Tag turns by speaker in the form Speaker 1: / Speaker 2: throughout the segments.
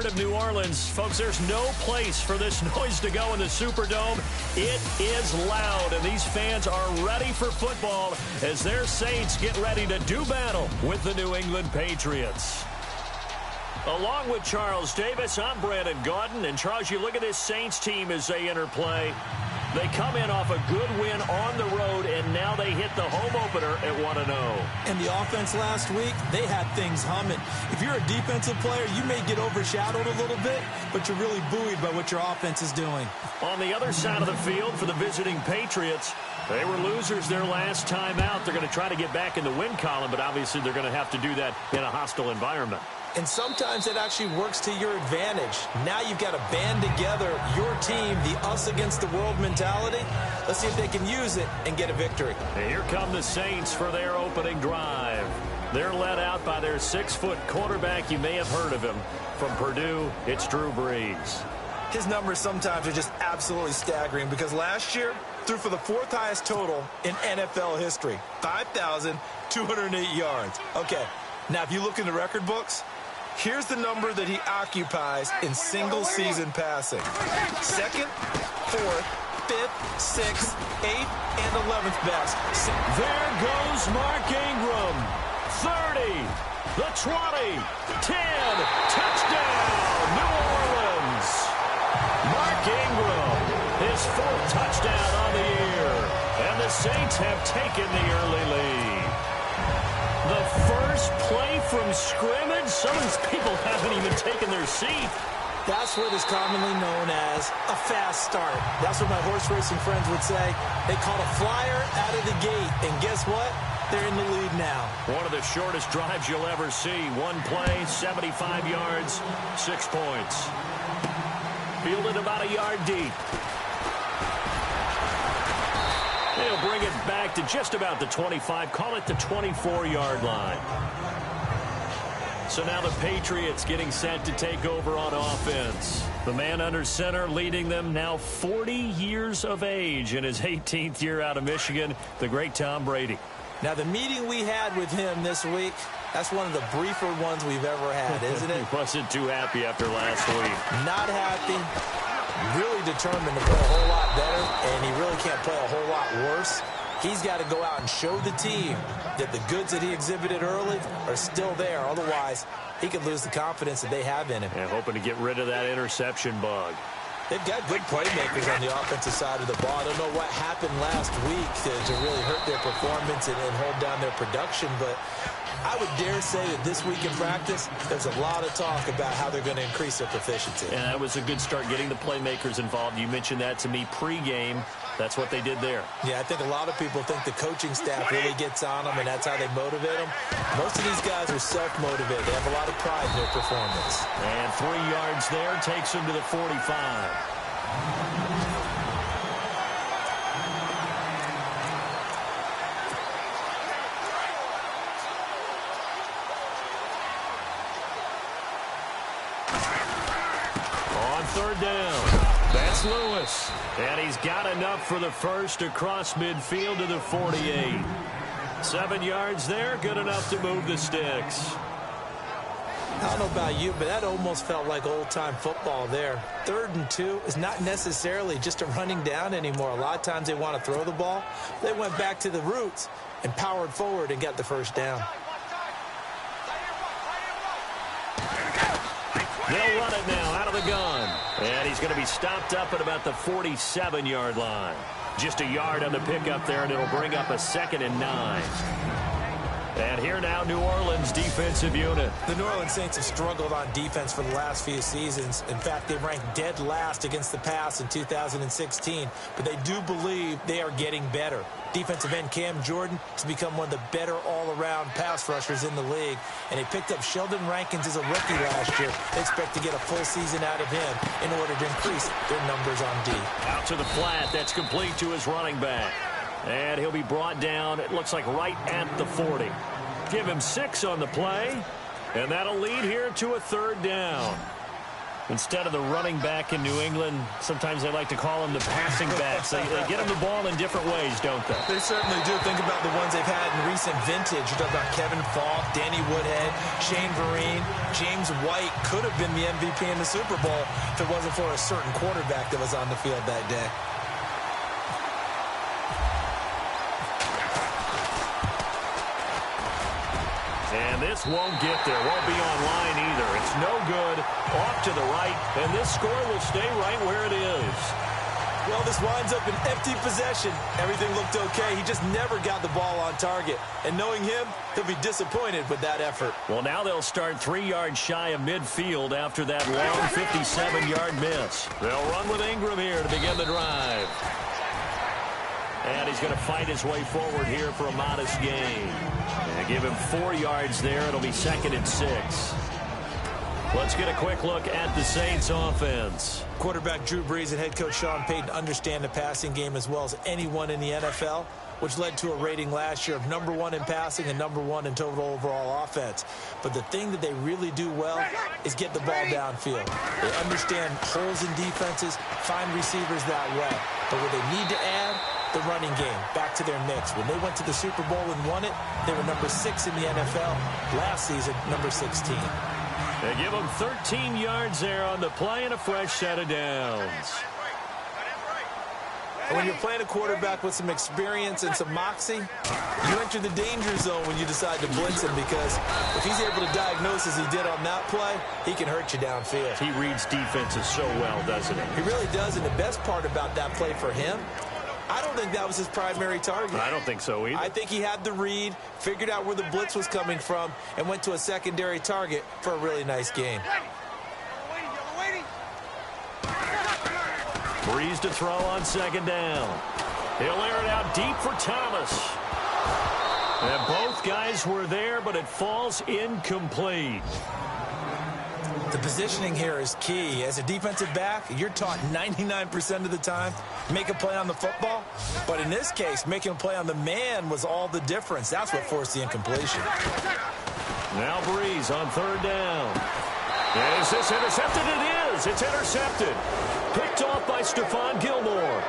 Speaker 1: part of New Orleans. Folks, there's no place for this noise to go in the Superdome. It is loud, and these fans are ready for football as their Saints get ready to do battle with the New England Patriots. Along with Charles Davis, I'm Brandon Gaudin. And, Charles, you look at this Saints team as they interplay. They come in off a good win on the road, and now they hit the home opener at 1-0.
Speaker 2: And the offense last week, they had things humming. If you're a defensive player, you may get overshadowed a little bit, but you're really buoyed by what your offense is doing.
Speaker 1: On the other side of the field for the visiting Patriots, they were losers their last time out. They're going to try to get back in the win column, but obviously they're going to have to do that in a hostile environment.
Speaker 2: And sometimes it actually works to your advantage. Now you've got to band together your team, the us against the world mentality. Let's see if they can use it and get a victory.
Speaker 1: And here come the Saints for their opening drive. They're led out by their 6-foot quarterback. You may have heard of him. From Purdue, it's Drew Brees.
Speaker 2: His numbers sometimes are just absolutely staggering because last year threw for the 4th highest total in NFL history, 5,208 yards. Okay, now if you look in the record books, here's the number that he occupies in single-season passing. 2nd, 4th, 5th, 6th, 8th, and 11th best.
Speaker 1: There goes Mark Ingram. 30, the 20, 10, touchdown, New Orleans. Mark Ingram, his 4th touchdown on the year. And the Saints have taken the early lead. The first play from scrimmage? Some of these people haven't even taken their seat.
Speaker 2: That's what is commonly known as a fast start. That's what my horse racing friends would say. They caught a flyer out of the gate, and guess what? They're in the lead now.
Speaker 1: One of the shortest drives you'll ever see. One play, 75 yards, 6 points. Fielded about a yard deep. They'll bring it back to just about the 25. Call it the 24-yard line. So now the Patriots getting set to take over on offense. The man under center leading them, now 40 years of age in his 18th year out of Michigan, the great Tom Brady.
Speaker 2: Now, the meeting we had with him this week, that's one of the briefer ones we've ever had, isn't it?
Speaker 1: He wasn't too happy after last week.
Speaker 2: Not happy. Really determined to play a whole lot better, and he really can't play a whole lot worse. He's got to go out and show the team that the goods that he exhibited early are still there. Otherwise, he could lose the confidence that they have in him.
Speaker 1: And hoping to get rid of that interception bug.
Speaker 2: They've got good playmakers on the offensive side of the ball. I don't know what happened last week to really hurt their performance and hold down their production, but I would dare say that this week in practice, there's a lot of talk about how they're going to increase their proficiency.
Speaker 1: And that was a good start, getting the playmakers involved. You mentioned that to me pregame. That's what they did there.
Speaker 2: Yeah, I think a lot of people think the coaching staff really gets on them, and that's how they motivate them. Most of these guys are self-motivated. They have a lot of pride in their performance.
Speaker 1: And 3 yards there takes them to the 45. On 3rd down, that's Lewis. And he's got enough for the first across midfield to the 48. 7 yards there, good enough to move the sticks.
Speaker 2: I don't know about you, but that almost felt like old-time football there. 3rd and 2 is not necessarily just a running down anymore. A lot of times they want to throw the ball. They went back to the roots and powered forward and got the first down.
Speaker 1: They'll run it now out of the gun. And he's going to be stopped up at about the 47-yard line. Just a yard on the pickup there, and it'll bring up a 2nd and 9. And here now, New Orleans defensive unit.
Speaker 2: The New Orleans Saints have struggled on defense for the last few seasons. In fact, they ranked dead last against the pass in 2016. But they do believe they are getting better. Defensive end Cam Jordan has become one of the better all-around pass rushers in the league. And they picked up Sheldon Rankins as a rookie last year. They expect to get a full season out of him in order to increase their numbers on D.
Speaker 1: Out to the flat. That's complete to his running back. And he'll be brought down, it looks like right at the 40. Give him 6 on the play. And that'll lead here to a 3rd down. Instead of the running back in New England, sometimes they like to call them the passing backs. They get them the ball in different ways, don't they?
Speaker 2: They certainly do. Think about the ones they've had in recent vintage. You're talking about Kevin Falk, Danny Woodhead, Shane Vereen, James White could have been the MVP in the Super Bowl if it wasn't for a certain quarterback that was on the field that day.
Speaker 1: And this won't get there. Won't be online either. It's no good. Off to the right. And this score will stay right where it is.
Speaker 2: Well, this winds up an empty possession. Everything looked okay. He just never got the ball on target. And knowing him, he'll be disappointed with that effort.
Speaker 1: Well, now they'll start 3 yards shy of midfield after that long 57-yard miss. They'll run with Ingram here to begin the drive. And he's going to fight his way forward here for a modest gain. And give him 4 yards there. It'll be 2nd and 6. Let's get a quick look at the Saints offense.
Speaker 2: Quarterback Drew Brees and head coach Sean Payton understand the passing game as well as anyone in the NFL, which led to a rating last year of #1 in passing and #1 in total overall offense. But the thing that they really do well is get the ball downfield. They understand holes in defenses, find receivers that way. But what they need to add, the running game back to their mix. When they went to the Super Bowl and won it, they were #6 in the NFL. Last season, #16.
Speaker 1: They give him 13 yards there on the play and a fresh set of downs.
Speaker 2: And when you're playing a quarterback with some experience and some moxie, you enter the danger zone when you decide to blitz him, because if he's able to diagnose as he did on that play, he can hurt you downfield.
Speaker 1: He reads defenses so well, doesn't he?
Speaker 2: He really does, and the best part about that play for him, I don't think that was his primary target.
Speaker 1: I don't think so either.
Speaker 2: I think he had the read, figured out where the blitz was coming from, and went to a secondary target for a really nice gain.
Speaker 1: Breeze to throw on 2nd down. He'll air it out deep for Thomas. And both guys were there, but it falls incomplete.
Speaker 2: The positioning here is key. As a defensive back, you're taught 99% of the time, make a play on the football. But in this case, making a play on the man was all the difference. That's what forced the incompletion.
Speaker 1: Now Breeze on 3rd down. Is this intercepted? It is. It's intercepted. Picked off by Stephon Gilmore.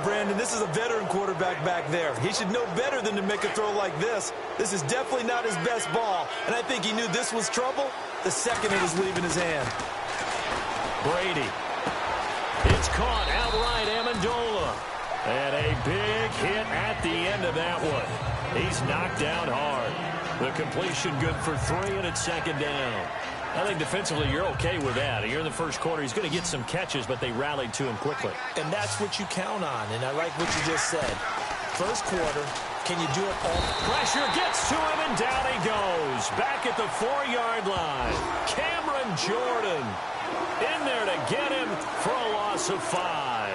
Speaker 2: Brandon, this is a veteran quarterback back there. He should know better than to make a throw like this. This is definitely not his best ball, and I think he knew this was trouble the second it was leaving his hand.
Speaker 1: Brady. It's caught outright, Amendola. And a big hit at the end of that one. He's knocked down hard. The completion good for 3, and it's 2nd down. I think defensively you're okay with that. You're in the first quarter. He's going to get some catches, but they rallied to him quickly.
Speaker 2: And that's what you count on, and I like what you just said. First quarter, can you do it all?
Speaker 1: Pressure gets to him, and down he goes. Back at the 4-yard line. Cameron Jordan in there to get him for a loss of 5.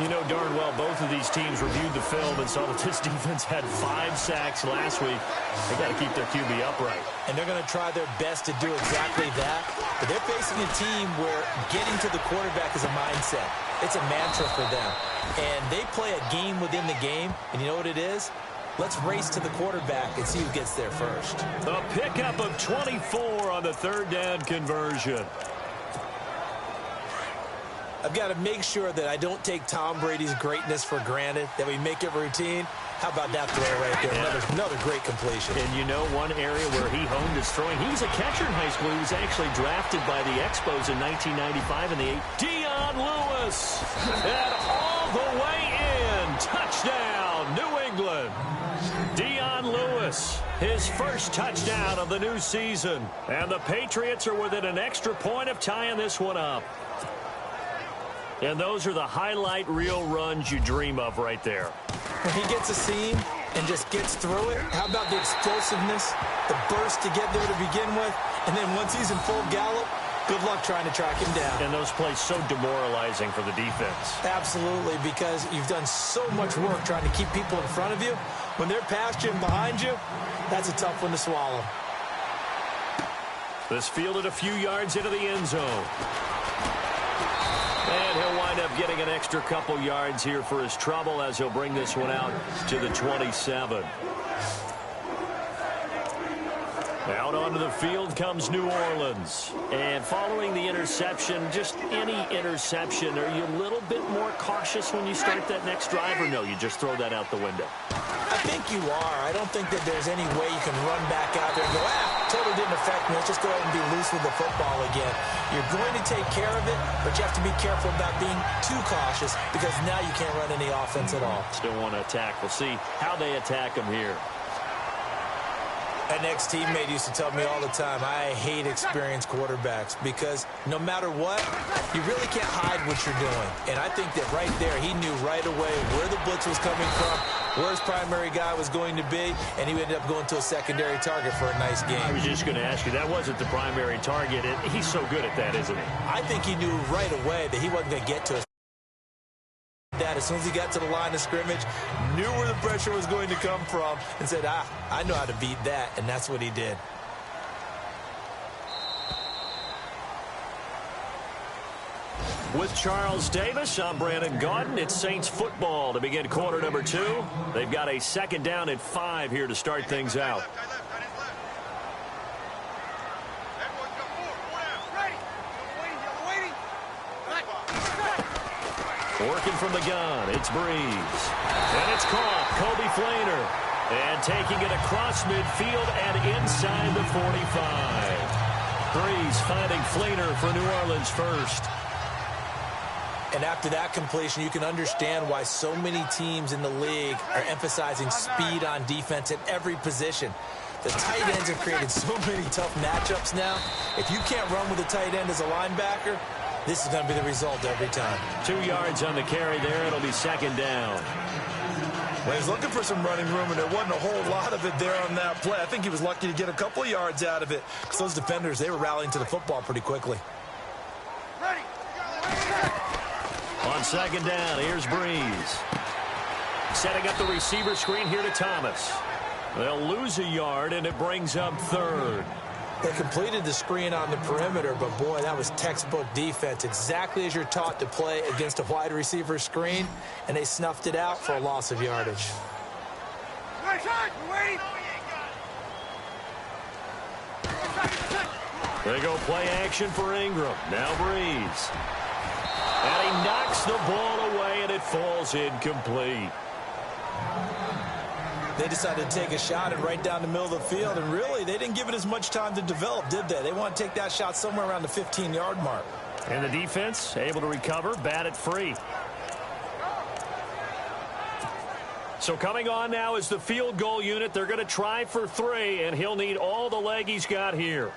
Speaker 1: You know darn well both of these teams reviewed the film and saw that this defense had 5 sacks last week. They got to keep their QB upright.
Speaker 2: And they're going to try their best to do exactly that. But they're facing a team where getting to the quarterback is a mindset. It's a mantra for them. And they play a game within the game. And you know what it is? Let's race to the quarterback and see who gets there first.
Speaker 1: A pickup of 24 on the 3rd down conversion.
Speaker 2: I've got to make sure that I don't take Tom Brady's greatness for granted, that we make it routine. How about that throw right there?
Speaker 1: Yeah.
Speaker 2: Another great completion.
Speaker 1: And you know one area where he honed his throwing, he was a catcher in high school. He was actually drafted by the Expos in 1995 in the 8th. Dion Lewis. And all the way in. Touchdown, New England. Dion Lewis, his first touchdown of the new season. And the Patriots are within an extra point of tying this one up. And those are the highlight reel runs you dream of right there.
Speaker 2: When he gets a seam and just gets through it, how about the explosiveness, the burst to get there to begin with, and then once he's in full gallop, good luck trying to track him down.
Speaker 1: And those plays so demoralizing for the defense.
Speaker 2: Absolutely, because you've done so much work trying to keep people in front of you. When they're past you and behind you, that's a tough one to swallow.
Speaker 1: This fielded a few yards into the end zone. And he'll wind up getting an extra couple yards here for his trouble as he'll bring this one out to the 27. Out onto the field comes New Orleans.
Speaker 3: And following the interception, just any interception, are you a little bit more cautious when you start that next drive, or no, you just throw that out the window?
Speaker 2: I think you are. I don't think that there's any way you can run back out there and go, totally didn't affect me. Let's just go ahead and be loose with the football again. You're going to take care of it, but you have to be careful about being too cautious because now you can't run any offense at all.
Speaker 3: Still want to attack. We'll see how they attack them here.
Speaker 2: An ex-teammate used to tell me all the time, I hate experienced quarterbacks because no matter what, you really can't hide what you're doing. And I think that right there, he knew right away where the blitz was coming from, where his primary guy was going to be, and he ended up going to a secondary target for a nice game.
Speaker 1: I was just going to ask you, that wasn't the primary target. He's so good at that, isn't he?
Speaker 2: I think he knew right away that he wasn't going to get to us. That as soon as he got to the line of scrimmage, knew where the pressure was going to come from, and said, I know how to beat that, and that's what he did.
Speaker 1: With Charles Davis, I'm Brandon Gaudin. It's Saints football to begin quarter number 2. They've got a 2nd down and 5 here to start things out. Working from the gun, it's Breeze. And it's caught, Kobe Flainer. And taking it across midfield and inside the 45. Breeze finding Flainer for New Orleans first.
Speaker 2: And after that completion, you can understand why so many teams in the league are emphasizing speed on defense at every position. The tight ends have created so many tough matchups now. If you can't run with a tight end as a linebacker, this is going to be the result every time.
Speaker 1: 2 yards on the carry there. It'll be 2nd down.
Speaker 4: Well, he's looking for some running room, and there wasn't a whole lot of it there on that play. I think he was lucky to get a couple of yards out of it.
Speaker 2: Because those defenders, they were rallying to the football pretty quickly.
Speaker 1: On 2nd down, here's Breeze. Setting up the receiver screen here to Thomas. They'll lose a yard, and it brings up 3rd.
Speaker 2: They completed the screen on the perimeter, but boy, that was textbook defense. Exactly as you're taught to play against a wide receiver screen, and they snuffed it out for a loss of yardage.
Speaker 1: They go play action for Ingram. Now Breeze. And he knocks the ball away, and it falls incomplete.
Speaker 2: They decided to take a shot and right down the middle of the field, and really, they didn't give it as much time to develop, did they? They want to take that shot somewhere around the 15-yard mark.
Speaker 1: And the defense able to recover, bat it free. So coming on now is the field goal unit. They're going to try for 3, and he'll need all the leg he's got here.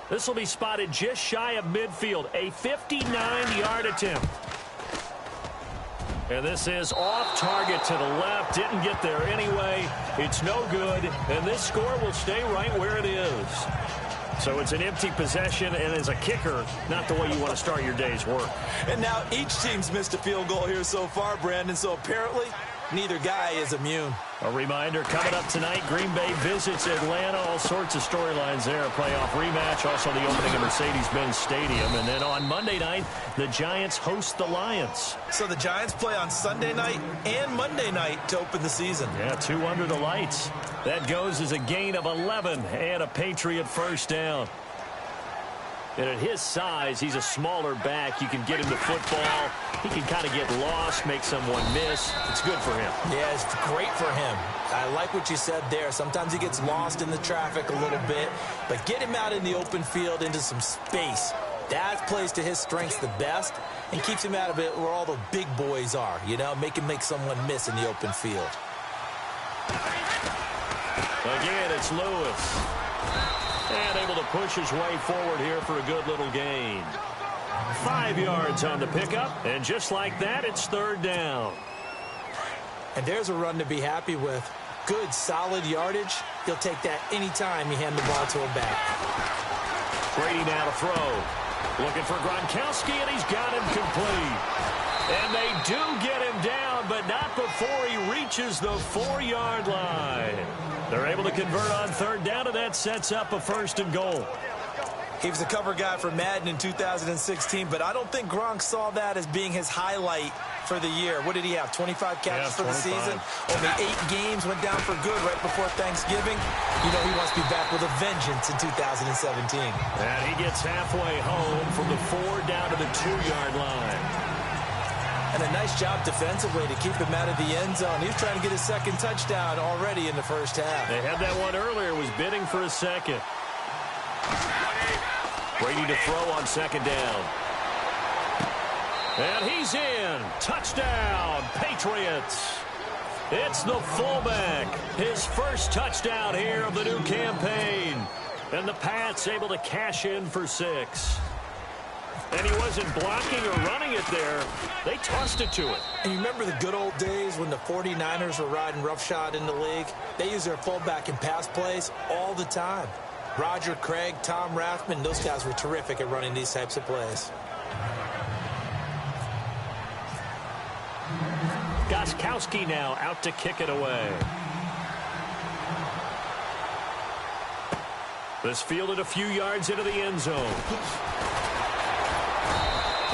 Speaker 1: This will be spotted just shy of midfield, a 59-yard attempt. And this is off target to the left. Didn't get there anyway. It's no good. And this score will stay right where it is. So it's an empty possession, and as a kicker, not the way you want to start your day's work.
Speaker 2: And now each team's missed a field goal here so far, Brandon. So apparently, neither guy is immune.
Speaker 1: A reminder, coming up tonight, Green Bay visits Atlanta. All sorts of storylines there. A playoff rematch, also the opening of Mercedes-Benz Stadium. And then on Monday night, the Giants host the Lions.
Speaker 4: So the Giants play on Sunday night and Monday night to open the season.
Speaker 1: Yeah, 2 under the lights. That goes as a gain of 11 and a Patriot first down. And at his size, he's a smaller back. You can get him the football. He can kind of get lost, make someone miss. It's good for him.
Speaker 2: Yeah, it's great for him. I like what you said there. Sometimes he gets lost in the traffic a little bit, but get him out in the open field into some space. That plays to his strengths the best and keeps him out of it where all the big boys are, you know, make someone miss in the open field.
Speaker 1: Again, it's Lewis. And able to push his way forward here for a good little gain. 5 yards on the pickup, and just like that, it's 3rd down.
Speaker 2: And there's a run to be happy with. Good, solid yardage. He'll take that anytime you hand the ball to him back.
Speaker 1: Brady now to throw. Looking for Gronkowski, and he's got him complete. And they do get him down, but not before he reaches the 4-yard line. They're able to convert on 3rd down, and that sets up a 1st and goal.
Speaker 2: He was the cover guy for Madden in 2016, but I don't think Gronk saw that as being his highlight for the year. What did he have, 25 catches for the season? Only 8 games, went down for good right before Thanksgiving. You know he wants to be back with a vengeance in 2017.
Speaker 3: And he gets halfway home from the 4 down to the 2-yard line.
Speaker 2: And a nice job defensively to keep him out of the end zone. He was trying to get his second touchdown already in the first half.
Speaker 3: They had that one earlier, was bidding for a second. Brady to throw on second down. And he's in. Touchdown, Patriots. It's the fullback. His first touchdown here of the new campaign. And the Pats able to cash in for 6. And he wasn't blocking or running it there. They tossed it to him.
Speaker 2: And you remember the good old days when the 49ers were riding roughshod in the league? They used their fullback in pass plays all the time. Roger Craig, Tom Rathman, those guys were terrific at running these types of plays.
Speaker 3: Gostkowski now out to kick it away. This fielded a few yards into the end zone.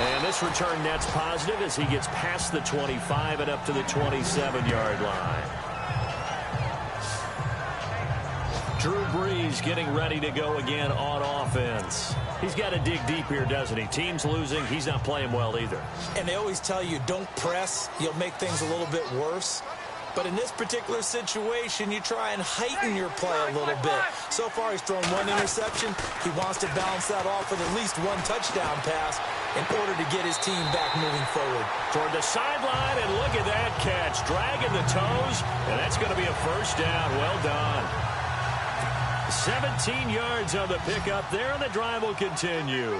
Speaker 3: And this return net's positive as he gets past the 25 and up to the 27-yard line. Drew Brees getting ready to go again on offense. He's got to dig deep here, doesn't he? Team's losing. He's not playing well either.
Speaker 2: And they always tell you, don't press. You'll make things a little bit worse. But in this particular situation, you try and heighten your play a little bit. So far, he's thrown 1 interception. He wants to balance that off with at least 1 touchdown pass in order to get his team back moving forward.
Speaker 3: Toward the sideline, and look at that catch. Dragging the toes, and that's going to be a first down. Well done. 17 yards on the pickup there, and the drive will continue.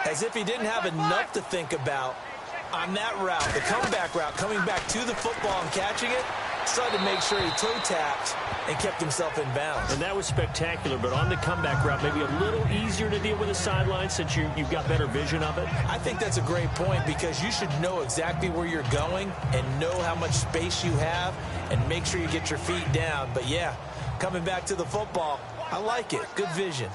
Speaker 2: As if he didn't have enough to think about on that route, the comeback route, coming back to the football and catching it, decided to make sure he toe-tapped and kept himself in bounds.
Speaker 3: And that was spectacular, but on the comeback route, maybe a little easier to deal with the sideline since you've got better vision of it?
Speaker 2: I think that's a great point because you should know exactly where you're going and know how much space you have and make sure you get your feet down. But, yeah, coming back to the football, I like it. Good vision.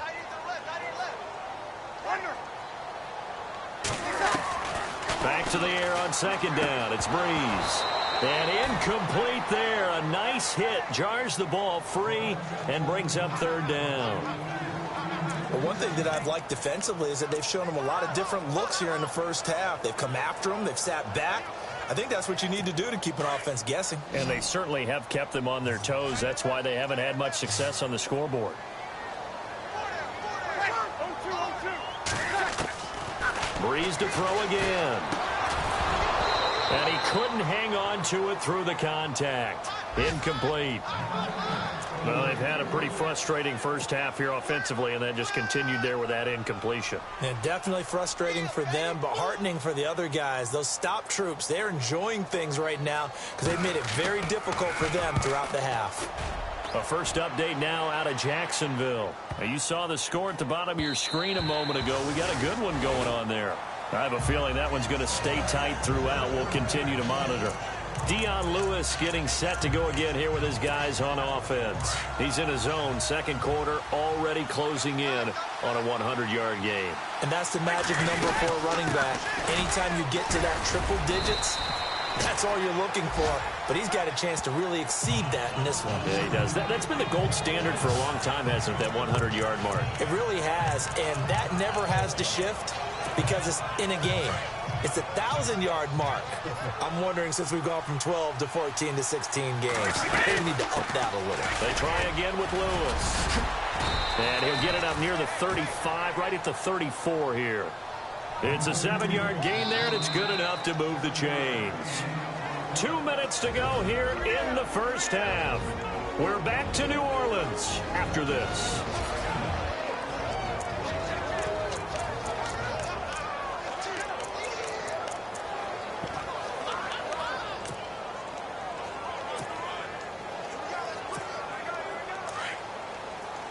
Speaker 3: Back to the air on second down. It's Brees. And incomplete there. A nice hit. Jars the ball free and brings up third down.
Speaker 2: Well, one thing that I've liked defensively is that they've shown him a lot of different looks here in the first half. They've come after him. They've sat back. I think that's what you need to do to keep an offense guessing.
Speaker 3: And they certainly have kept them on their toes. That's why they haven't had much success on the scoreboard. Brees to throw again. And he couldn't hang on to it through the contact. Incomplete. Well, they've had a pretty frustrating first half here offensively, and that just continued there with that incompletion.
Speaker 2: And definitely frustrating for them, but heartening for the other guys. Those stop troops, they're enjoying things right now because they've made it very difficult for them throughout the half.
Speaker 3: A first update now out of Jacksonville. Now, you saw the score at the bottom of your screen a moment ago. We got a good one going on there. I have a feeling that one's going to stay tight throughout. We'll continue to monitor. Dion Lewis getting set to go again here with his guys on offense. He's in his zone, second quarter, already closing in on a 100-yard game.
Speaker 2: And that's the magic number for a running back. Anytime you get to that triple digits, that's all you're looking for. But he's got a chance to really exceed that in this one.
Speaker 3: Yeah, he does. That's been the gold standard for a long time, hasn't it, that 100-yard mark?
Speaker 2: It really has, and that never has to shift because it's in a game. It's a 1,000-yard mark. I'm wondering, since we've gone from 12 to 14 to 16 games, they need to up that a little.
Speaker 3: They try again with Lewis. And he'll get it up near the 35, right at the 34 here. It's a 7-yard gain there, and it's good enough to move the chains. 2 minutes to go here in the first half. We're back to New Orleans after this.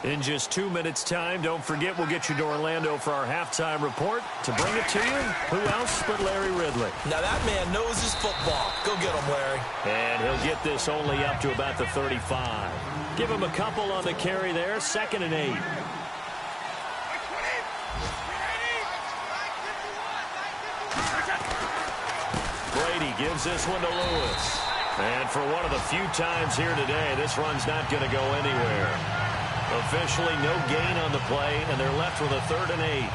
Speaker 3: In just 2 minutes' time, don't forget we'll get you to Orlando for our halftime report. To bring it to you, who else but Larry Ridley?
Speaker 2: Now that man knows his football. Go get him, Larry.
Speaker 3: And he'll get this only up to about the 35. Give him a couple on the carry there, 2nd and 8. gives this one to Lewis. And for one of the few times here today, this run's not going to go anywhere. Officially no gain on the play, and they're left with a 3rd and 8.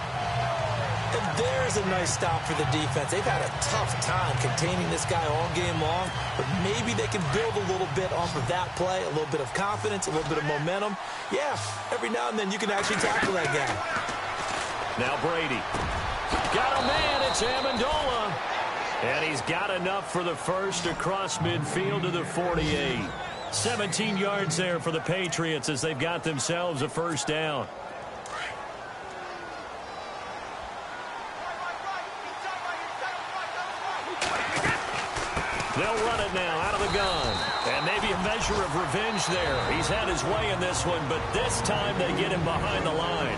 Speaker 2: And there's a nice stop for the defense. They've had a tough time containing this guy all game long, but maybe they can build a little bit off of that play, a little bit of confidence, a little bit of momentum. Yeah, every now and then you can actually tackle that guy.
Speaker 3: Now Brady. Got a man, it's Amendola. And he's got enough for the first across midfield to the 48. 17 yards there for the Patriots as they've got themselves a first down. They'll run it now out of the gun. And maybe a measure of revenge there. He's had his way in this one, but this time they get him behind the line.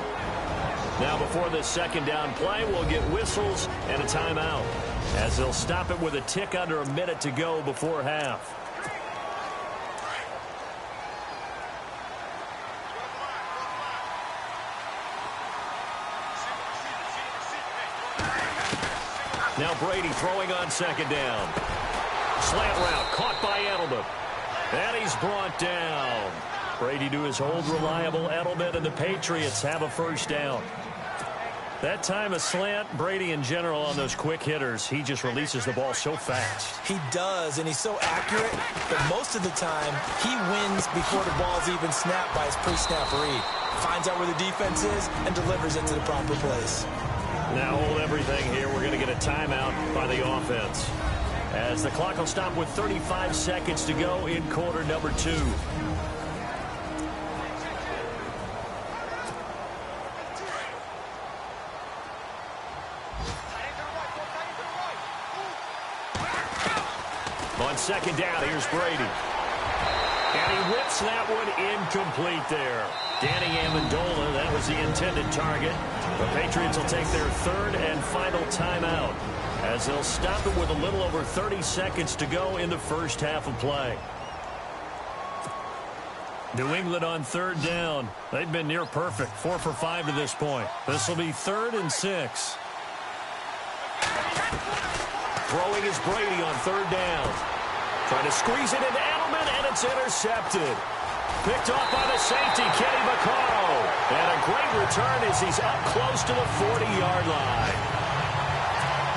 Speaker 3: Now before this second down play, we'll get whistles and a timeout, as they'll stop it with a tick under a minute to go before half. Now Brady throwing on second down. Slant route caught by Edelman. And he's brought down. Brady to his old reliable Edelman, and the Patriots have a first down. That time a slant, Brady in general on those quick hitters, he just releases the ball so fast.
Speaker 2: He does, and he's so accurate, but most of the time he wins before the ball's even snapped by his pre-snap read. Finds out where the defense is and delivers it to the proper place.
Speaker 3: Now hold everything here. We're going to get a timeout by the offense, as the clock will stop with 35 seconds to go in quarter number 2. On second down, here's Brady. And he whips that one incomplete there. Danny Amendola, that was the intended target. The Patriots will take their 3rd and final timeout, as they'll stop it with a little over 30 seconds to go in the first half of play. New England on 3rd down. They've been near perfect, 4 for 5 to this point. This will be 3rd and 6. Throwing is Brady on 3rd down. Trying to squeeze it into Edelman, and it's intercepted. Picked off by the safety, Kenny Vaccaro. And a great return as he's up close to the 40-yard line.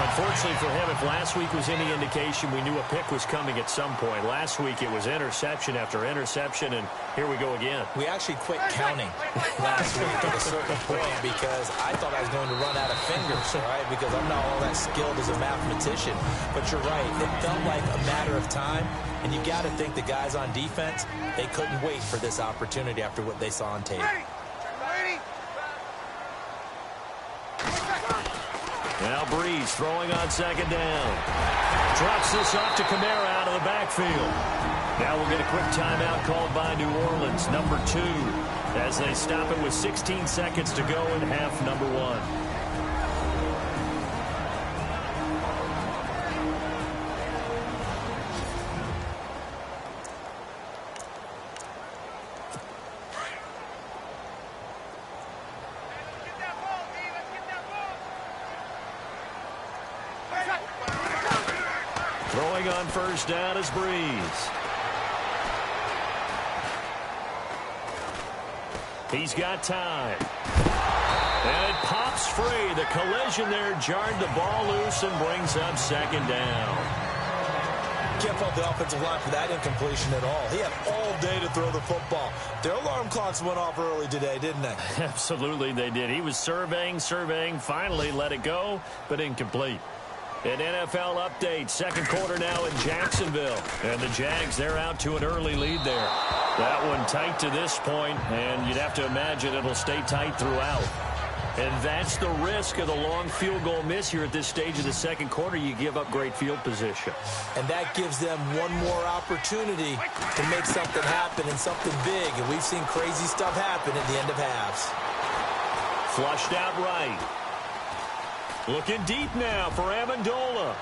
Speaker 3: Unfortunately for him, if last week was any indication, we knew a pick was coming at some point. Last week it was interception after interception, and here we go again.
Speaker 2: We actually quit counting last week at a certain point because I thought I was going to run out of fingers, right? Because I'm not all that skilled as a mathematician. But you're right. It felt like a matter of time, and you got to think the guys on defense, they couldn't wait for this opportunity after what they saw on tape.
Speaker 3: Now Breeze throwing on second down. Drops this off to Kamara out of the backfield. Now we'll get a quick timeout called by New Orleans, number 2, as they stop it with 16 seconds to go in half number 1. Throwing on first down is Breeze. He's got time. And it pops free. The collision there jarred the ball loose and brings up second down.
Speaker 2: Can't fault the offensive line for that incompletion at all. He had all day to throw the football. Their alarm clocks went off early today, didn't they?
Speaker 3: Absolutely they did. He was surveying, finally let it go, but incomplete. An NFL update, second quarter now in Jacksonville. And the Jags, they're out to an early lead there. That one tight to this point, and you'd have to imagine it'll stay tight throughout. And that's the risk of the long field goal miss here at this stage of the second quarter. You give up great field position.
Speaker 2: And that gives them one more opportunity to make something happen and something big. And we've seen crazy stuff happen at the end of halves.
Speaker 3: Flushed out right. Looking deep now for Amendola.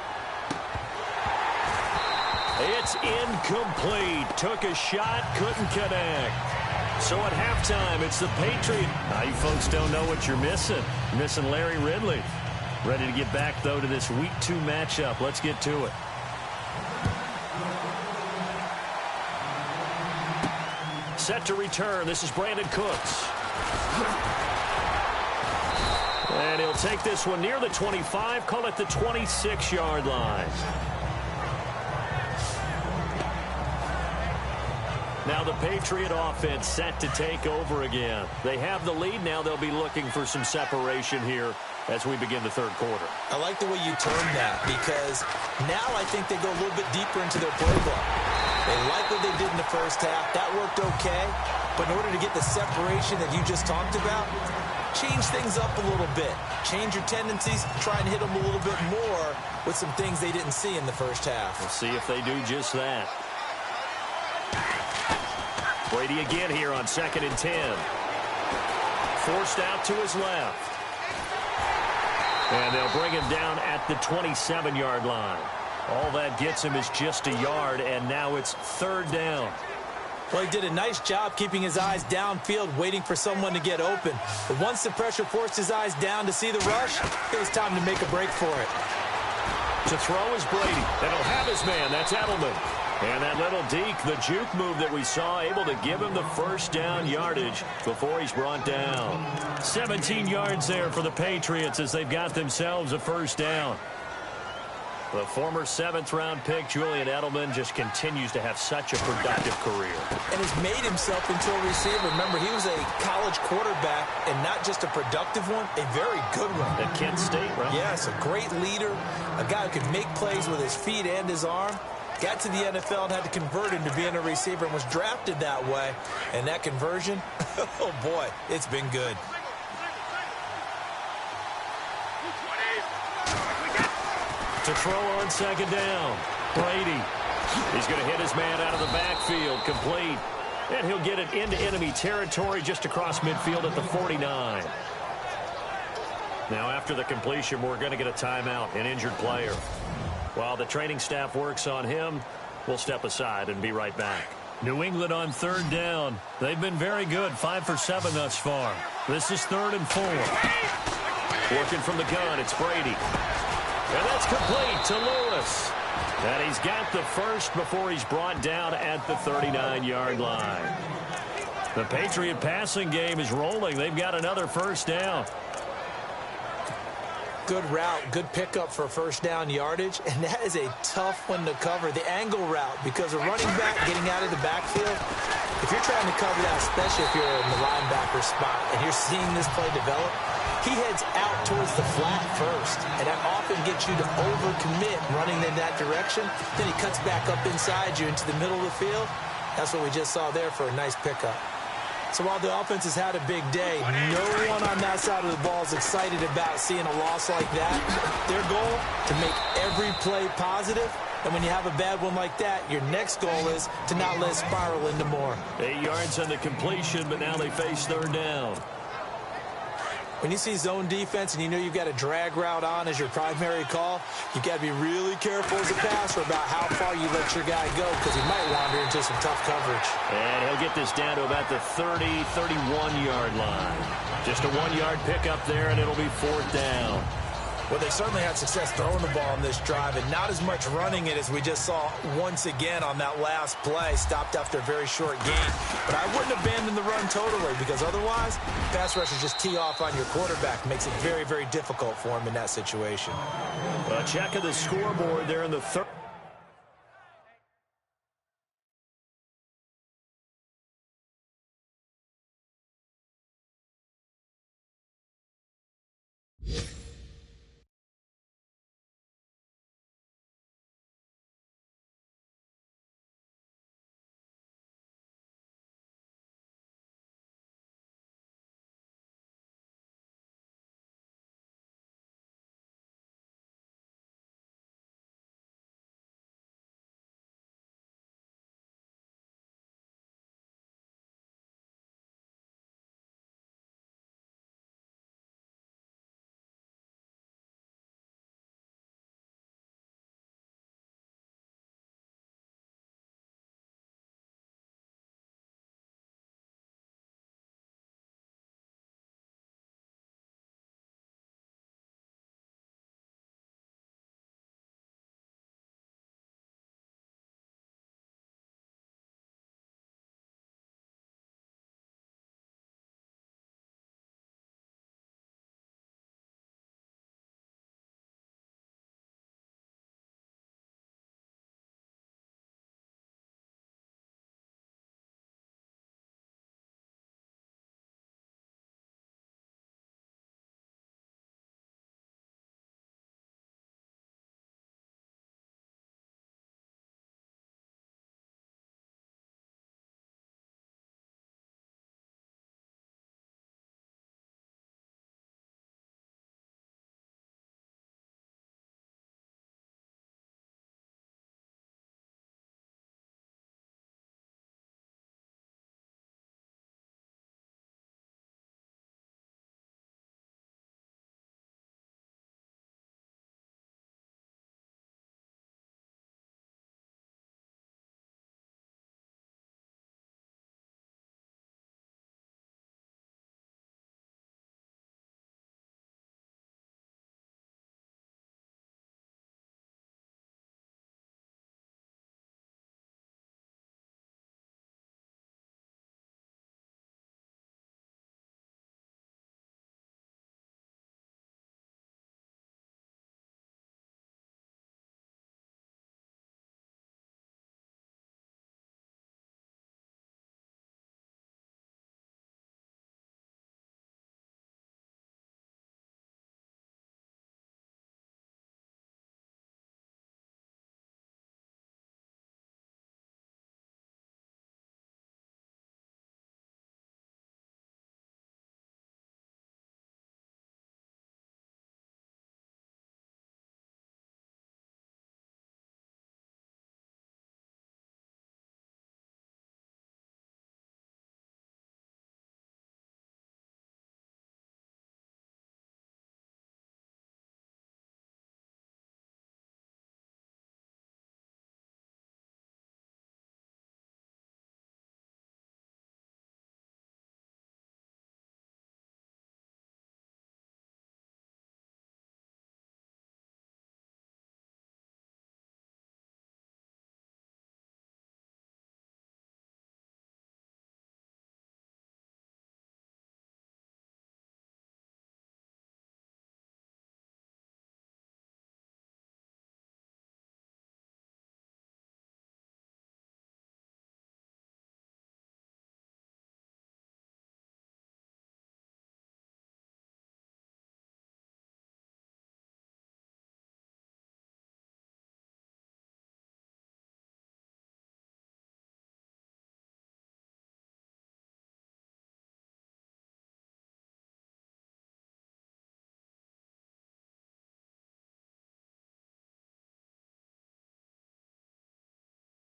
Speaker 3: It's incomplete. Took a shot, couldn't connect. So at halftime, it's the Patriots. Now you folks don't know what you're missing. You're missing Larry Ridley. Ready to get back, though, to this Week 2 matchup. Let's get to it.
Speaker 1: Set to return. This is Brandon Cooks. And he'll take this one near the 25, call it the 26-yard line. Now the Patriot offense set to take over again. They have the lead. Now they'll be looking for some separation here as we begin the third quarter.
Speaker 2: I like the way you termed that, because now I think they go a little bit deeper into their playbook. They like what they did in the first half. That worked okay. But in order to get the separation that you just talked about, change things up a little bit. Change your tendencies. Try and hit them a little bit more with some things they didn't see in the first half.
Speaker 1: We'll see if they do just that. Brady again here on 2nd and 10. Forced out to his left. And they'll bring him down at the 27-yard line. All that gets him is just a yard, and now it's 3rd down.
Speaker 2: Well, he did a nice job keeping his eyes downfield, waiting for someone to get open. But once the pressure forced his eyes down to see the rush, it was time to make a break for it.
Speaker 1: To throw is Brady, and he'll have his man. That's Edelman. And that little deke, the juke move that we saw, able to give him the first down yardage before he's brought down. 17 yards there for the Patriots as they've got themselves a first down. The former 7th-round pick, Julian Edelman, just continues to have such a productive career.
Speaker 2: And has made himself into a receiver. Remember, he was a college quarterback, and not just a productive one, a very good one.
Speaker 1: At Kent State, right?
Speaker 2: Yes, a great leader, a guy who could make plays with his feet and his arm. Got to the NFL and had to convert into being a receiver and was drafted that way. And that conversion, oh boy, it's been good.
Speaker 1: To throw on 2nd down, Brady. He's going to hit his man out of the backfield, complete. And he'll get it into enemy territory just across midfield at the 49. Now after the completion, we're going to get a timeout, an injured player. While the training staff works on him, we'll step aside and be right back. New England on 3rd down. They've been very good, 5 for 7 thus far. This is 3rd and 4. Working from the gun, it's Brady. And that's complete to Lewis. And he's got the first before he's brought down at the 39-yard line. The Patriot passing game is rolling. They've got another first down.
Speaker 2: Good route, good pickup for first down yardage, and that is a tough one to cover, the angle route, because a running back getting out of the backfield, if you're trying to cover that, especially if you're in the linebacker spot and you're seeing this play develop, he heads out towards the flat first, and that often gets you to overcommit running in that direction. Then he cuts back up inside you into the middle of the field. That's what we just saw there for a nice pickup. So while the offense has had a big day, no one on that side of the ball is excited about seeing a loss like that. Their goal, to make every play positive. And when you have a bad one like that, your next goal is to not let it spiral into more.
Speaker 1: 8 yards on the completion, but now they face 3rd down.
Speaker 2: When you see zone defense and you know you've got a drag route on as your primary call, you've got to be really careful as a passer about how far you let your guy go, because he might wander into some tough coverage.
Speaker 1: And he'll get this down to about the 30, 31-yard line. Just a 1-yard pickup there, and it'll be 4th down.
Speaker 2: Well, they certainly had success throwing the ball on this drive, and not as much running it as we just saw once again on that last play. Stopped after a very short gain. But I wouldn't abandon the run totally, because otherwise, pass rushers just tee off on your quarterback. Makes it very, very difficult for him in that situation.
Speaker 1: Well, check of the scoreboard there in the 3rd.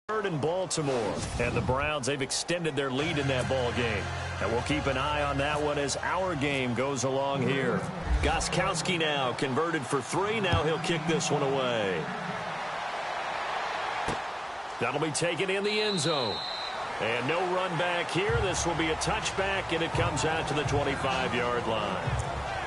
Speaker 1: Third in Baltimore. And the Browns, they've extended their lead in that ball game. And we'll keep an eye on that one as our game goes along here. Gostkowski now converted for 3. Now he'll kick this one away. That'll be taken in the end zone. And no run back here. This will be a touchback, and it comes out to the 25-yard line.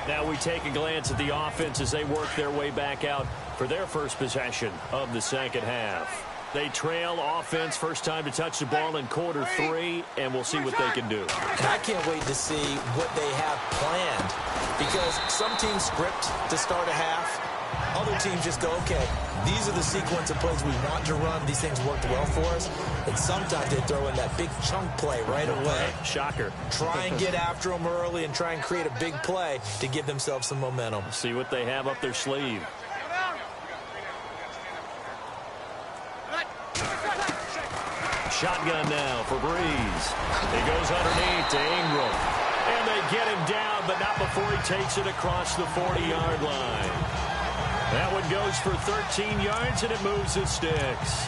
Speaker 1: Now we take a glance at the offense as they work their way back out for their first possession of the second half. They trail offense, first time to touch the ball in quarter 3, and we'll see what they can do.
Speaker 2: And I can't wait to see what they have planned, because some teams script to start a half. Other teams just go, okay, these are the sequence of plays we want to run. These things worked well for us. And sometimes they throw in that big chunk play right away.
Speaker 1: Shocker.
Speaker 2: Try and get after them early and try and create a big play to give themselves some momentum.
Speaker 1: See what they have up their sleeve. Shotgun now for Breeze. He goes underneath to Ingram. And they get him down, but not before he takes it across the 40-yard line. That one goes for 13 yards, and it moves the sticks.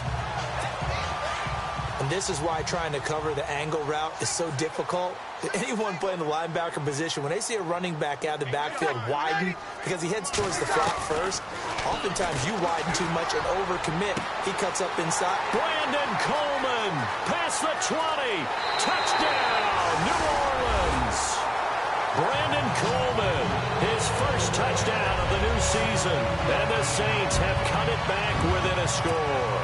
Speaker 2: And this is why trying to cover the angle route is so difficult. Anyone playing the linebacker position, when they see a running back out of the backfield widen because he heads towards the flat first, oftentimes you widen too much and overcommit. He cuts up inside.
Speaker 1: Brandon Coleman past the 20. Touchdown, New Orleans. Brandon Coleman, his first touchdown of the new season. And the Saints have cut it back within a score.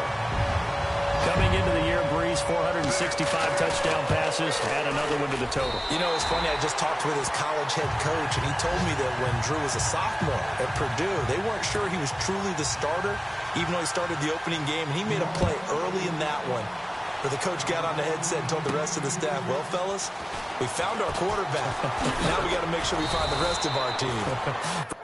Speaker 1: Coming into the year, Breeze, 465 touchdown passes, add another one to the total.
Speaker 2: You know, it's funny, I just talked with his college head coach, and he told me that when Drew was a sophomore at Purdue, they weren't sure he was truly the starter, even though he started the opening game, and he made a play early in that one, where the coach got on the headset and told the rest of the staff, well, fellas, we found our quarterback. Now we got to make sure we find the rest of our team.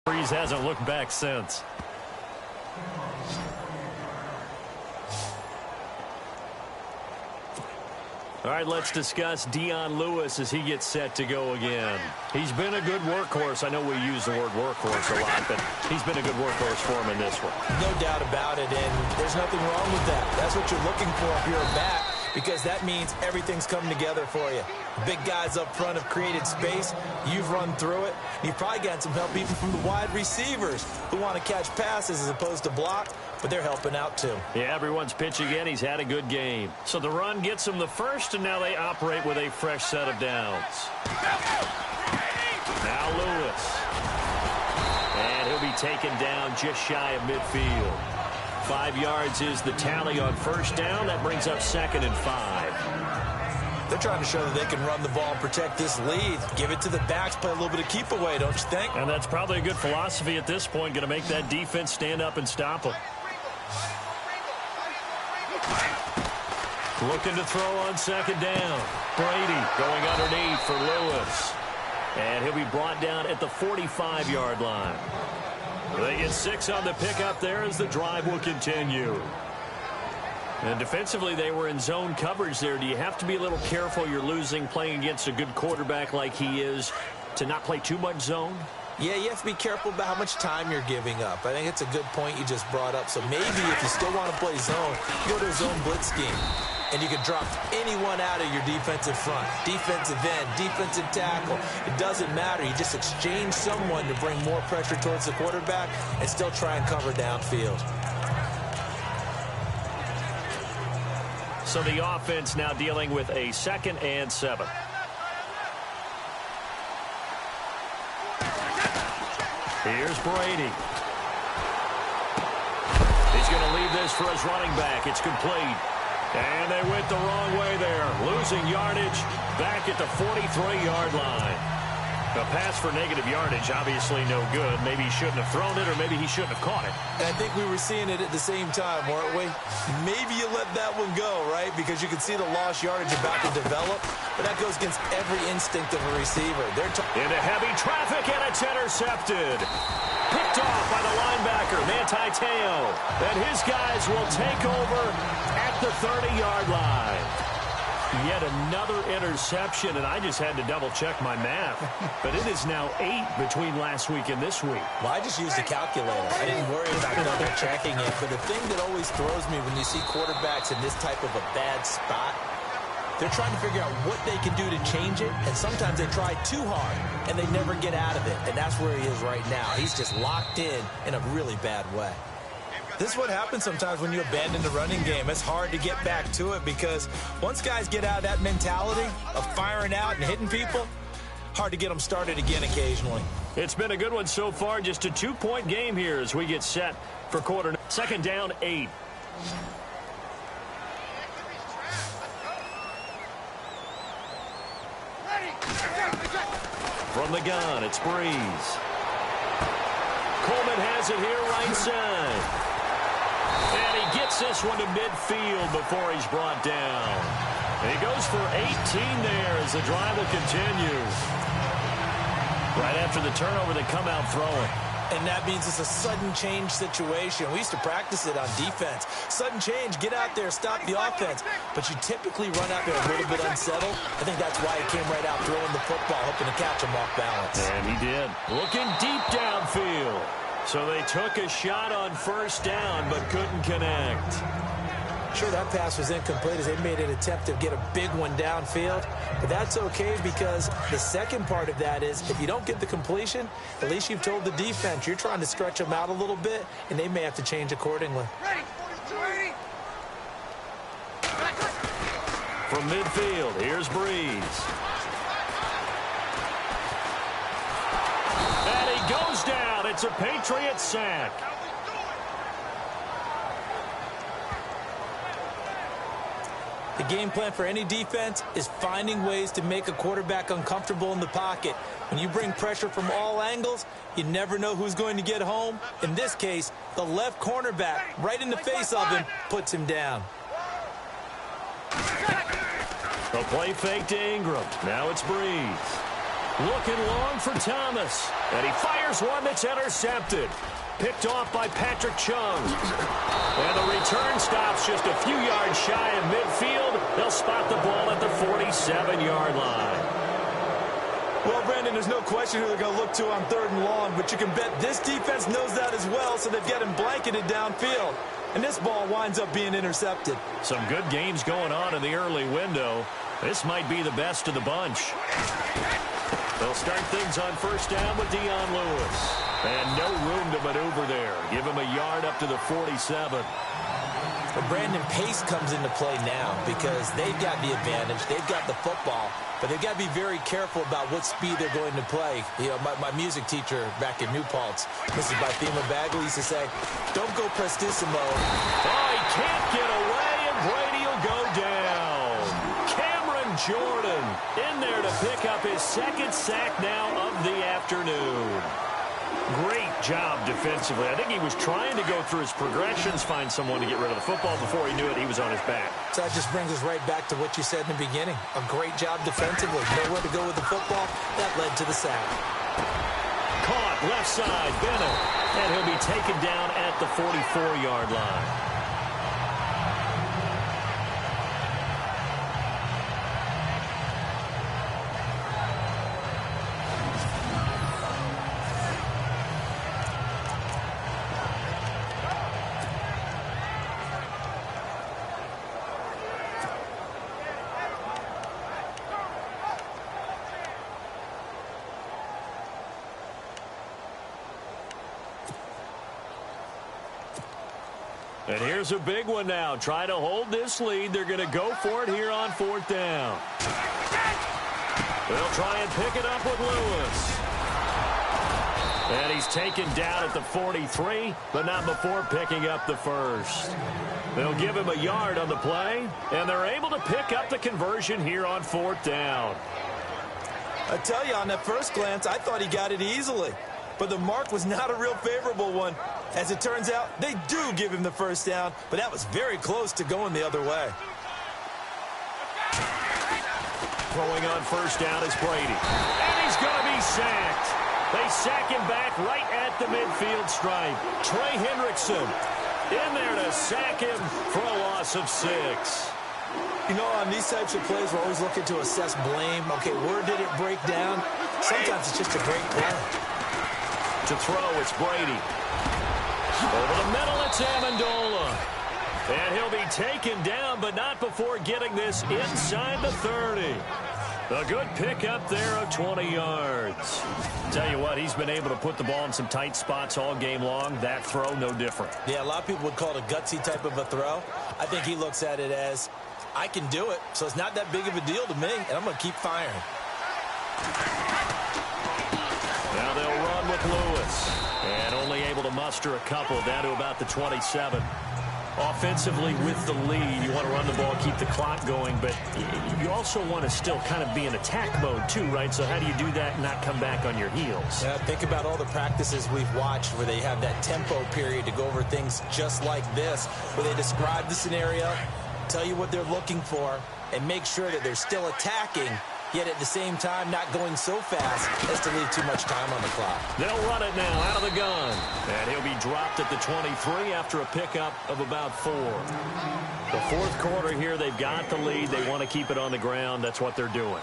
Speaker 1: Breeze hasn't looked back since. All right, let's discuss Dion Lewis as he gets set to go again. He's been a good workhorse. I know we use the word workhorse a lot, but he's been a good workhorse for him in this one.
Speaker 2: No doubt about it, and there's nothing wrong with that. That's what you're looking for if you're a back, because that means everything's coming together for you. Big guys up front have created space. You've run through it. You've probably gotten some help even from the wide receivers who want to catch passes as opposed to block, but they're helping out too.
Speaker 1: Yeah, everyone's pitching in. He's had a good game. So the run gets him the first, and now they operate with a fresh set of downs. Now Lewis. And he'll be taken down just shy of midfield. 5 yards is the tally on first down. That brings up 2nd and 5.
Speaker 2: They're trying to show that they can run the ball and protect this lead. Give it to the backs, play a little bit of keep away, don't you think?
Speaker 1: And that's probably a good philosophy at this point. Going to make that defense stand up and stop them. Looking to throw on 2nd down. Brady going underneath for Lewis. And he'll be brought down at the 45-yard line. They get 6 on the pickup there as the drive will continue. And defensively, they were in zone coverage there. Do you have to be a little careful? You're losing playing against a good quarterback like he is to not play too much zone?
Speaker 2: Yeah, you have to be careful about how much time you're giving up. I think it's a good point you just brought up. So maybe if you still want to play zone, you go to a zone blitz scheme. And you can drop anyone out of your defensive front. Defensive end, defensive tackle. It doesn't matter. You just exchange someone to bring more pressure towards the quarterback and still try and cover downfield.
Speaker 1: So the offense now dealing with a 2nd and 7. Here's Brady. He's going to leave this for his running back. It's complete. And they went the wrong way there. Losing yardage back at the 43-yard line. A pass for negative yardage, obviously no good. Maybe he shouldn't have thrown it, or maybe he shouldn't have caught it.
Speaker 2: And I think we were seeing it at the same time, weren't we? Maybe you let that one go, right? Because you can see the lost yardage about to develop. But that goes against every instinct of a receiver. They're
Speaker 1: into heavy traffic, and it's intercepted. Picked off by the linebacker, Manti Te'o. And his guys will take over at the 30-yard line. Yet another interception, and I just had to double-check my math. But it is now 8 between last week and this week.
Speaker 2: Well, I just used a calculator. I didn't worry about double-checking it. But the thing that always throws me when you see quarterbacks in this type of a bad spot, they're trying to figure out what they can do to change it, and sometimes they try too hard, and they never get out of it. And that's where he is right now. He's just locked in a really bad way. This is what happens sometimes when you abandon the running game. It's hard to get back to it because once guys get out of that mentality of firing out and hitting people, hard to get them started again occasionally.
Speaker 1: It's been a good one so far. Just a 2-point game here as we get set for quarter. 2nd down, 8. From the gun, it's Breeze. Coleman has it here right side. And he gets this one to midfield before he's brought down. And he goes for 18 there as the drive will continue. Right after the turnover, they come out throwing.
Speaker 2: And that means it's a sudden change situation. We used to practice it on defense. Sudden change, get out there, stop the offense. But you typically run out there a little bit unsettled. I think that's why he came right out throwing the football, hoping to catch him off balance.
Speaker 1: And he did. Looking deep downfield. So they took a shot on first down, but couldn't connect.
Speaker 2: Sure, that pass was incomplete as they made an attempt to get a big one downfield. But that's okay because the second part of that is if you don't get the completion, at least you've told the defense you're trying to stretch them out a little bit, and they may have to change accordingly.
Speaker 1: From midfield, here's Breeze. And he goes down. It's a Patriots sack.
Speaker 2: The game plan for any defense is finding ways to make a quarterback uncomfortable in the pocket. When you bring pressure from all angles, you never know who's going to get home. In this case, the left cornerback, right in the face of him, puts him down.
Speaker 1: The play fake to Ingram. Now it's Breeze. Looking long for Thomas. And he fires one that's intercepted. Picked off by Patrick Chung. And the return stops just a few yards shy of midfield. They'll spot the ball at the 47-yard line.
Speaker 4: Well, Brandon, there's no question who they're going to look to on 3rd and long, but you can bet this defense knows that as well, so they've got him blanketed downfield. And this ball winds up being intercepted.
Speaker 1: Some good games going on in the early window. This might be the best of the bunch. They'll start things on 1st down with Dion Lewis. And no room to maneuver there. Give him a yard up to the 47.
Speaker 2: But Brandon, pace comes into play now because they've got the advantage. They've got the football, but they've got to be very careful about what speed they're going to play. You know, my music teacher back in New Paltz, Mrs. Bythema Bagley, used to say, don't go prestissimo.
Speaker 1: Oh, he can't get away, and Brady will go down. Cameron Jordan in there to pick up his 2nd sack now of the afternoon. Great job defensively. I think he was trying to go through his progressions, find someone to get rid of the football. Before he knew it, he was on his back.
Speaker 2: So that just brings us right back to what you said in the beginning. A great job defensively. Nowhere to go with the football. That led to the sack.
Speaker 1: Caught left side, Bennett. And he'll be taken down at the 44-yard line. And here's a big one now. Try to hold this lead. They're going to go for it here on 4th down. They'll try and pick it up with Lewis. And he's taken down at the 43, but not before picking up the 1st. They'll give him a yard on the play, and they're able to pick up the conversion here on 4th down.
Speaker 4: I tell you, on that first glance, I thought he got it easily. But the mark was not a real favorable one. As it turns out, they do give him the 1st down, but that was very close to going the other way.
Speaker 1: Throwing on 1st down is Brady. And he's going to be sacked. They sack him back right at the midfield stripe. Trey Hendrickson in there to sack him for a loss of 6.
Speaker 2: You know, on these types of plays, we're always looking to assess blame. Okay, where did it break down? Sometimes it's just a great play.
Speaker 1: To throw, it's Brady. Over the middle, it's Amendola. And he'll be taken down, but not before getting this inside the 30. A good pickup there of 20 yards. Tell you what, he's been able to put the ball in some tight spots all game long. That throw, no different.
Speaker 2: Yeah, a lot of people would call it a gutsy type of a throw. I think he looks at it as, I can do it, so it's not that big of a deal to me, and I'm going to keep firing.
Speaker 1: Now they'll run with Lewis. And only able to muster a couple down to about the 27. Offensively with the lead, you want to run the ball, keep the clock going, but you also want to still kind of be in attack mode too, right? So how do you do that and not come back on your heels?
Speaker 2: Yeah, think about all the practices we've watched where they have that tempo period to go over things just like this, where they describe the scenario, tell you what they're looking for, and make sure that they're still attacking, yet at the same time not going so fast as to leave too much time on the clock.
Speaker 1: They'll run it now out of the gun. And he'll be dropped at the 23 after a pickup of about 4. The 4th quarter here, they've got the lead. They want to keep it on the ground. That's what they're doing.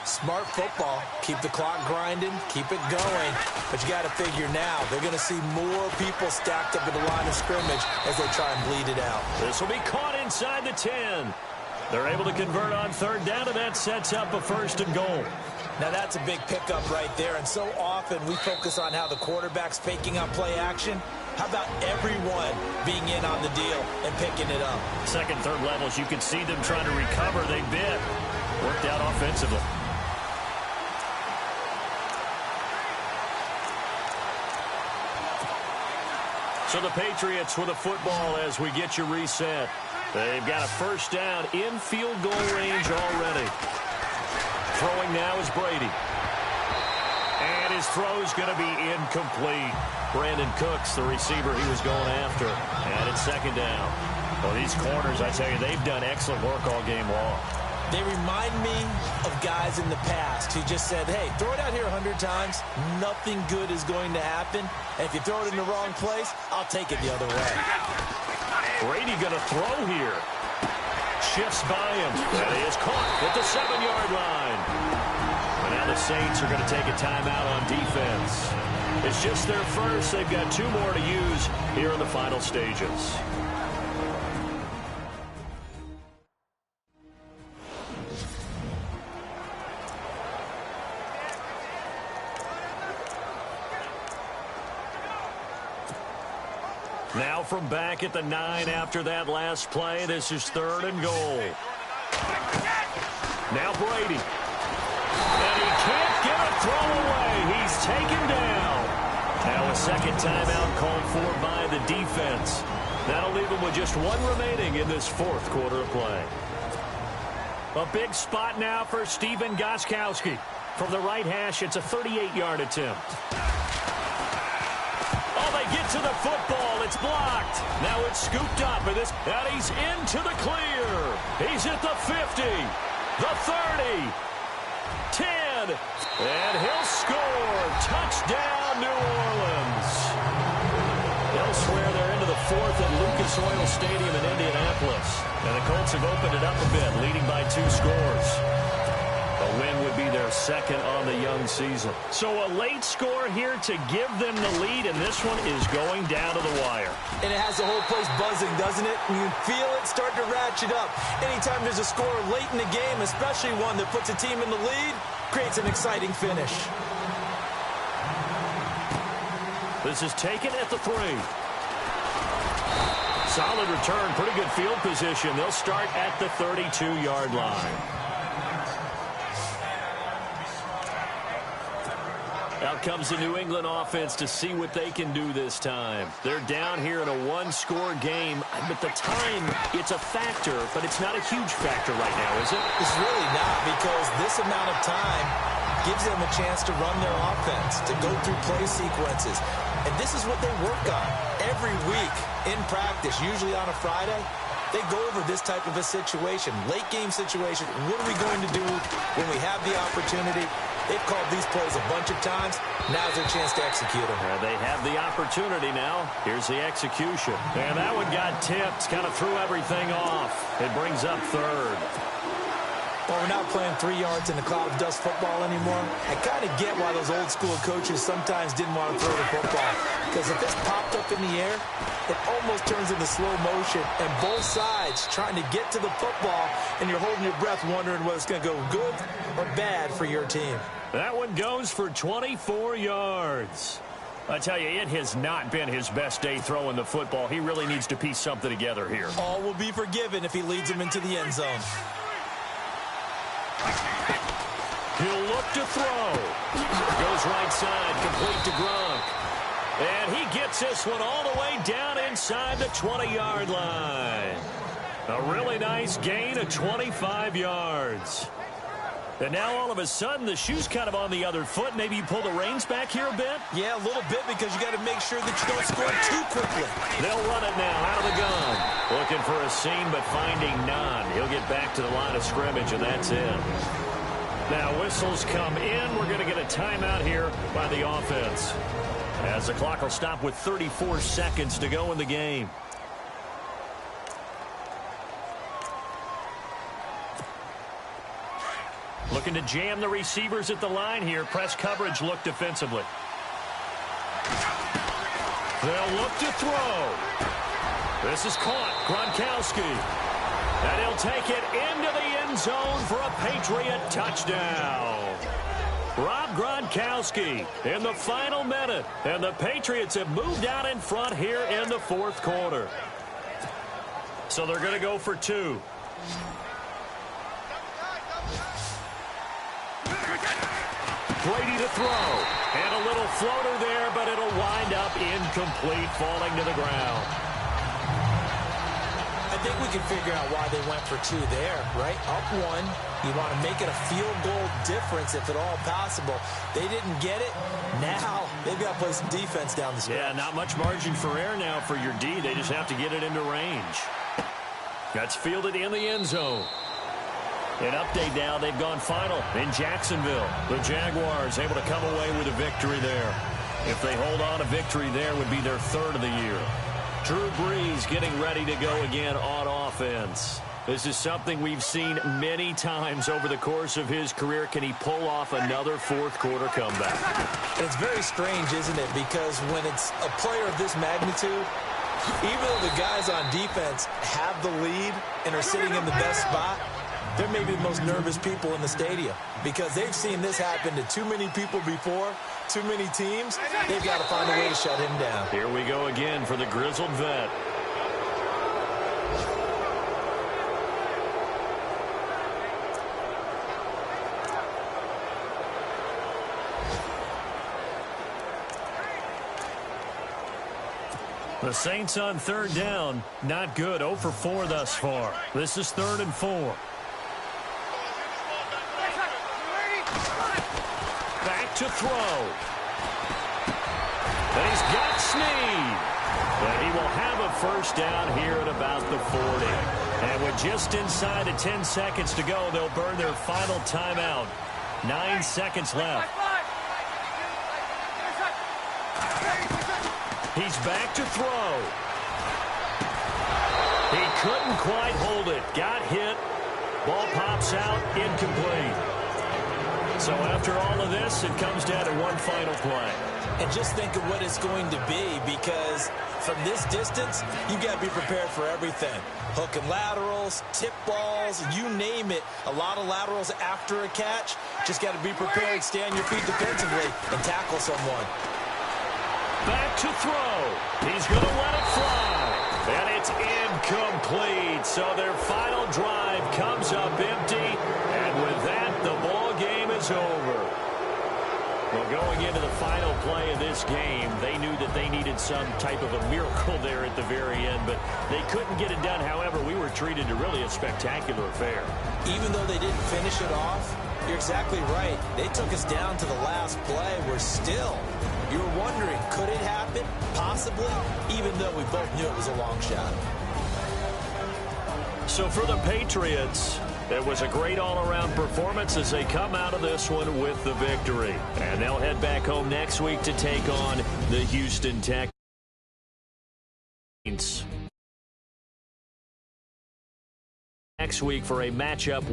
Speaker 2: Smart football. Keep the clock grinding. Keep it going. But you got to figure now, they're going to see more people stacked up at the line of scrimmage as they try and bleed it out.
Speaker 1: This will be caught inside the 10. They're able to convert on 3rd down, and that sets up a 1st and goal.
Speaker 2: Now that's a big pickup right there, and so often we focus on how the quarterback's faking out play action. How about everyone being in on the deal and picking it up?
Speaker 1: 2nd, 3rd levels, you can see them trying to recover. They bit. Worked out offensively. So the Patriots with a football as we get you reset. They've got a 1st down in field goal range already. Throwing now is Brady. And his throw is going to be incomplete. Brandon Cooks, the receiver he was going after. And it's 2nd down. Well, these corners, I tell you, they've done excellent work all game long.
Speaker 2: They remind me of guys in the past who just said, hey, throw it out here 100 times. Nothing good is going to happen. And if you throw it in the wrong place, I'll take it the other way.
Speaker 3: Brady going to throw here. Shifts by him. And he is caught at the 7-yard line. And now the Saints are going to take a timeout on defense. It's just their first. They've got 2 more to use here in the final stages. Now from back at the 9 after that last play. This is 3rd and goal. Now Brady. And he can't get a throw away. He's taken down. Now a second timeout called for by the defense. That'll leave him with just 1 remaining in this 4th quarter of play. A big spot now for Stephen Gostkowski. From the right hash, it's a 38-yard attempt. Oh, they get to the football. It's blocked. Now it's scooped up. And he's into the clear. He's at the 50, the 30, 10, and he'll score. Touchdown, New Orleans. Elsewhere, they're into the 4th at Lucas Oil Stadium in Indianapolis. And the Colts have opened it up a bit, leading by 2 scores. A win would be their 2nd on the young season. So a late score here to give them the lead, and this one is going down to the wire.
Speaker 2: And it has the whole place buzzing, doesn't it? You can feel it start to ratchet up. Anytime there's a score late in the game, especially one that puts a team in the lead, creates an exciting finish.
Speaker 3: This is taken at the 3. Solid return, pretty good field position. They'll start at the 32-yard line. Out comes the New England offense to see what they can do this time. They're down here in a 1-score game. But the time, it's a factor, but it's not a huge factor right now, is it?
Speaker 2: It's really not, because this amount of time gives them a chance to run their offense, to go through play sequences. And this is what they work on every week in practice, usually on a Friday. They go over this type of a situation, late game situation. What are we going to do when we have the opportunity? They've called these plays a bunch of times. Now's their chance to execute them.
Speaker 3: They have the opportunity now. Here's the execution. And that one got tipped, kind of threw everything off. It brings up 3rd.
Speaker 2: Well, we're not playing 3 yards in a cloud of dust football anymore. I kind of get why those old school coaches sometimes didn't want to throw the football. Because if it's popped up in the air, it almost turns into slow motion. And both sides trying to get to the football, and you're holding your breath wondering whether it's going to go good or bad for your team.
Speaker 3: That one goes for 24 yards. I tell you, it has not been his best day throwing the football. He really needs to piece something together here.
Speaker 2: All will be forgiven if he leads them into the end zone.
Speaker 3: He'll look to throw. Goes right side, complete to Gronk. And he gets this one all the way down inside the 20-yard line. A really nice gain of 25 yards. And now all of a sudden the shoe's kind of on the other foot. Maybe you pull the reins back here a bit?
Speaker 2: Yeah, a little bit, because you got to make sure that you don't score too quickly.
Speaker 3: They'll run it now out of the gun. Looking for a seam, but finding none. He'll get back to the line of scrimmage, and that's it. Now whistles come in. We're going to get a timeout here by the offense, as the clock will stop with 34 seconds to go in the game. Looking to jam the receivers at the line here. Press coverage, look defensively. They'll look to throw. This is caught. Gronkowski. And he'll take it into the end zone for a Patriot touchdown. Rob Gronkowski in the final minute. And the Patriots have moved out in front here in the 4th quarter. So they're going to go for 2. Brady to throw. And a little floater there, but it'll wind up incomplete, falling to the ground.
Speaker 2: I think we can figure out why they went for 2 there, right? Up 1. You want to make it a field goal difference if at all possible. They didn't get it. Now they've got to play some defense down the stretch.
Speaker 3: Yeah, not much margin for error now for your D. They just have to get it into range. That's fielded in the end zone.
Speaker 1: An update now, they've gone final in Jacksonville. The Jaguars able to come away with a victory there. If they hold on, a victory there would be their third of the year. Drew Brees getting ready to go again on offense. This is something we've seen many times over the course of his career. Can he pull off another fourth-quarter comeback?
Speaker 2: And it's very strange, isn't it? Because when it's a player of this magnitude, even though the guys on defense have the lead and are sitting in the best spot, they're maybe the most nervous people in the stadium because they've seen this happen to too many people before, too many teams. They've got to find a way to shut him down.
Speaker 1: Here we go again for the grizzled vet. The Saints on third down. Not good. 0 for 4 thus far. This is 3rd and 4. Back to throw. And he's got Snead. And he will have a first down here at about the 40. And with just inside of 10 seconds to go, they'll burn their final timeout. 9 seconds left. He's back to throw. He couldn't quite hold it. Got hit. Ball pops out. Incomplete. So after all of this, it comes down to one final play.
Speaker 2: And just think of what it's going to be because from this distance, you've got to be prepared for everything. Hook and laterals, tip balls, you name it. A lot of laterals after a catch. Just got to be prepared, stay on your feet defensively, and tackle someone.
Speaker 1: Back to throw. He's going to let it fly. And it's incomplete. So their final drive comes up empty. And with that, the ball game is over. Well, going into the final play of this game, they knew that they needed some type of a miracle there at the very end, but they couldn't get it done. However, we were treated to really a spectacular affair.
Speaker 2: Even though they didn't finish it off, you're exactly right. They took us down to the last play. We're still, you were wondering, could it happen? Possibly, even though we both knew it was a long shot.
Speaker 1: So for the Patriots, it was a great all-around performance as they come out of this one with the victory. And they'll head back home next week to take on the Houston Texans. Next week for a matchup